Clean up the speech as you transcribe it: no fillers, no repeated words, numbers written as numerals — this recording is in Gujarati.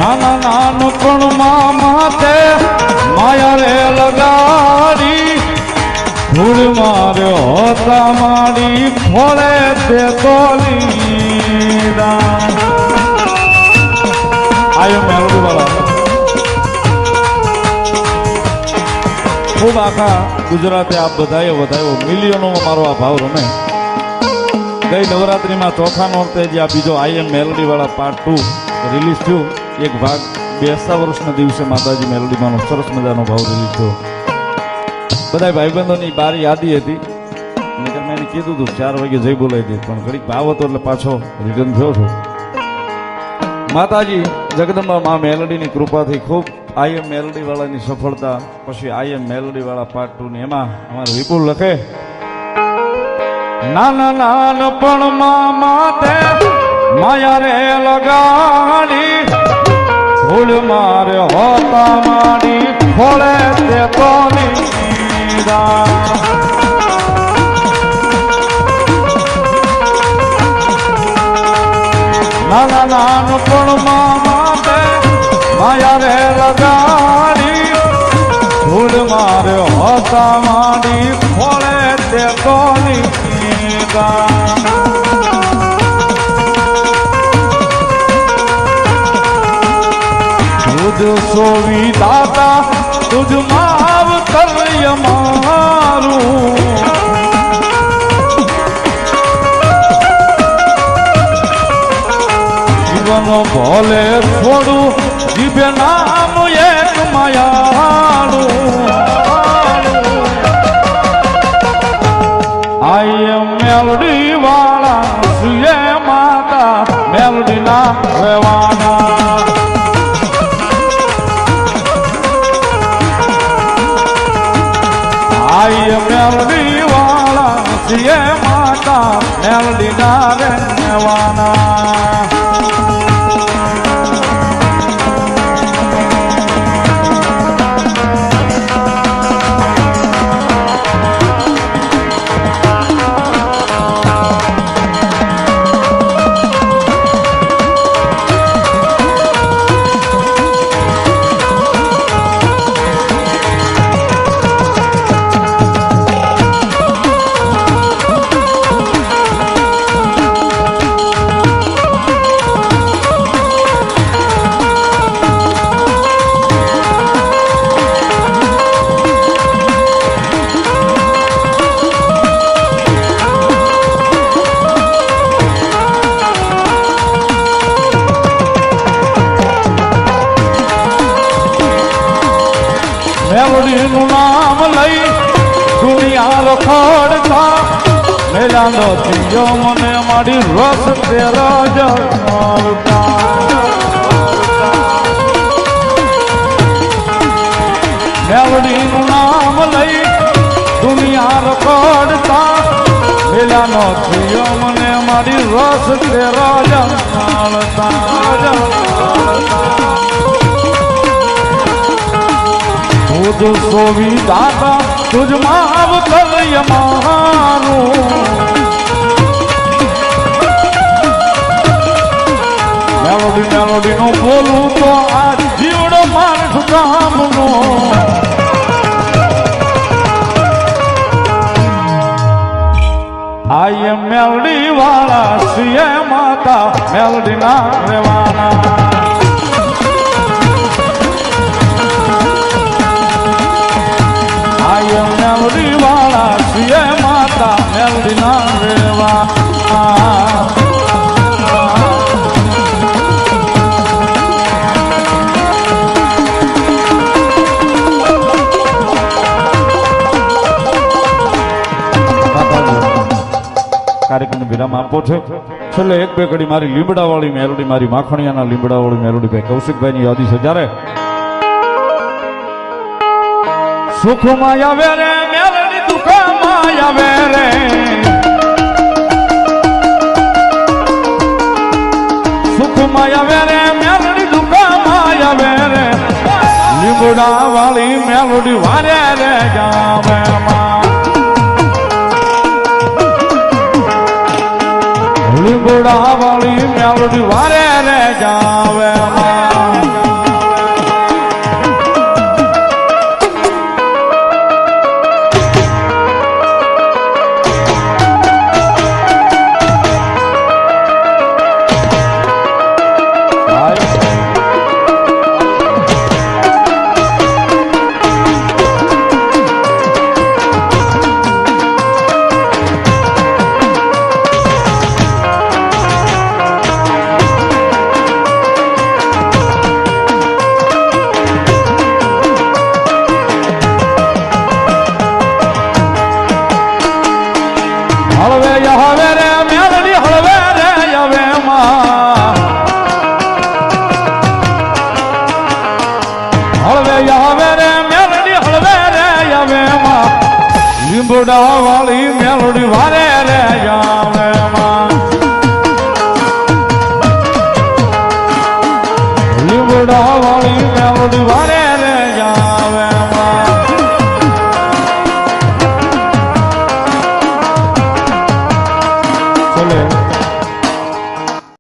નાના નાનપણમાં માથે માયા રે લગાડી ધૂળ મારે હોતા માડી ફોડે તે તોલીડા આયો મેલોડી વાળા ખૂબ આખા ગુજરાતે આપ બધાએ વધાયો મિલિયનોમાં મારો આ ભાવ રમે ગઈ નવરાત્રિમાં ચોથા નોરતે જે આ બીજો આઈએમ મેલોડી વાળા પાર્ટ 2 રિલીઝ થયું એક ભાગ 200 વર્ષના દિવસે માતાજી મેલોડીમાંનો સરસ મજાનો ભાવ રિલીઝ થયો બધા ભાઈબંધોની બારી યાદી હતી મેં એને કીધું હતું 4 વાગે જઈ બોલાવી દે પણ ઘડીક ભાવ હતો એટલે પાછો રિટર્ન થયો છું માતાજી જગદંબા મા મેલોડીની કૃપાથી ખૂબ આઈએમ મેલોડી વાળાની સફળતા પછી આઈએમ મેલોડી વાળા પાર્ટ 2 ની એમાં અમારે વિપુલ લખે નાના નાનપણમાં માથે માયા રે લગાડી ધૂળ મારે હોતા માડી ખોળે તે તોલીડા નાના નાનપણમાં માથે માયા રે લગાડી ધૂળ મારે હોતા માડી ખોળે તે તોલીડા तुझ सोवी दाता तुझ माव कर्य मारू जीवन भोले छोड़ू जीवे नाम एक मायालू आई एम मेलोडी वाला सुये माता मेलोडी ना रेवाना आई मेलोडी वाला सिए माता मेलोडी ना रहवाना मेलोडी नु नाम लई दुनिया रखड़ता मेरा नो थियो मने मारी रस तेरा जमावता मेलोडी नु नाम लई दुनिया रखड़ता मेरा नो थियो मने मारी रस तेरा जमावता तुझ सोवी दाता तुझ माव कर्य मारू मेलोडी मेलोडी नो बोलूं तो आ जीवड़ो मानस कामनो आई एम मेलोडी वाला सिए माता मेलोडी ना रेवाना मेलोडी वाला सिए माता मेलोडी ना रेवा કાર્યક્રમ વિરામ આપો છે છેલ્લે એક બે ઘડી મારી લીમડા વાળી મેલોડી મારી માખણિયાના લીમડા વાળી મેલોડી ભાઈ કૌશિકભાઈ ની યાદી છે જ્યારે સુખ માયા વેરે મેલડી દુઃખ માયા વેરે સુખ માયા વેરે મેલડી દુઃખ માયા વેરે લીમડા વાળી મેલોડી વારે રે જાવે લીમડા વાળી મેલોડી વારે રે જાવે હળવે હવે રે મેલડી હળવે રે હવે માં હળવે હવે રે મેલડી હળવે રે હવે માં લીંબુડા વાળી મેલડી વારે રે હવે માં લીંબુડા વાળી મેલડી વારે